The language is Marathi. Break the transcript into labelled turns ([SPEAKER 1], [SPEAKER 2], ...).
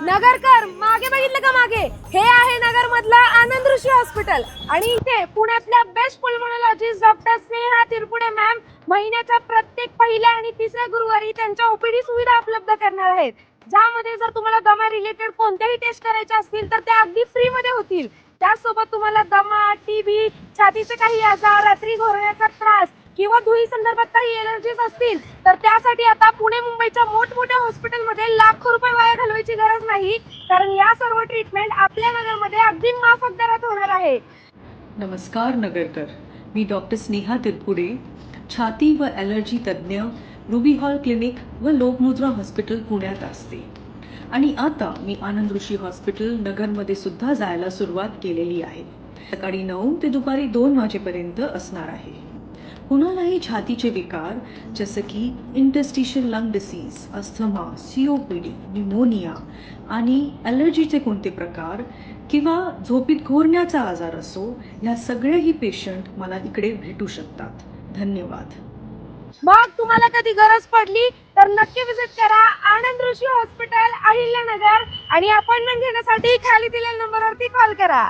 [SPEAKER 1] नगरकर मागे बघितलं का? मागे हे आहे नगर मधलं आनंद ऋषी हॉस्पिटल आणि इथे पुण्यातल्या best pulmonologist doctor Sneha Tirpude ma'am महिन्याच्या प्रत्येक पहिल्या आणि तिसऱ्या गुरुवारी त्यांच्या ओपीडी सुविधा उपलब्ध करणार आहेत, ज्यामध्ये जर तुम्हाला दमा रिलेटेड कोणत्याही टेस्ट करायच्या असतील तर त्या अगदी फ्री मध्ये होतील। त्यासोबत तुम्हाला दमा, टीबी, छातीचे काही आजार, रात्री घोरण्याचा त्रास किंवा धुळी संदर्भात काही एलर्जीज असतील तर त्यासाठी आता पुणे मुंबईच्या मोठमोठ्या हॉस्पिटलमध्ये लाखो रुपये वाया घालवायची गरज नाही, कारण या सर्व ट्रीटमेंट आपल्या नगरमध्ये अगदी माफक दरात होणार आहे।
[SPEAKER 2] नमस्कार नगरकर, मी डॉक्टर स्नेहा तिरपुडे, छाती व ॲलर्जी तज्ज्ञ, रुबी हॉल क्लिनिक व लोकमुद्रा हॉस्पिटल पुण्यात असते आणि आता मी आनंद ऋषी हॉस्पिटल नगरमध्ये सुद्धा जायला सुरुवात केलेली आहे। सकाळी 9 ते दुपारी 2 वाजेपर्यंत असणार आहे। कुणालाही छातीचे विकार जसं की interstitial lung disease, asthma, COPD, pneumonia आणि ॲलर्जीचे कोणते प्रकार किंवा झोपीत घोरण्याचा आजार असो, ह्या सगळेही पेशंट मला इकडे भेटू शकतात। धन्यवाद।
[SPEAKER 1] मग तुम्हाला कधी गरज पडली तर नक्की विजिट करा आनंद ऋषी हॉस्पिटल, अहिल्यानगर आणि अपॉइंटमेंट घेण्यासाठी खाली दिलेल्या नंबरवरती कॉल करा।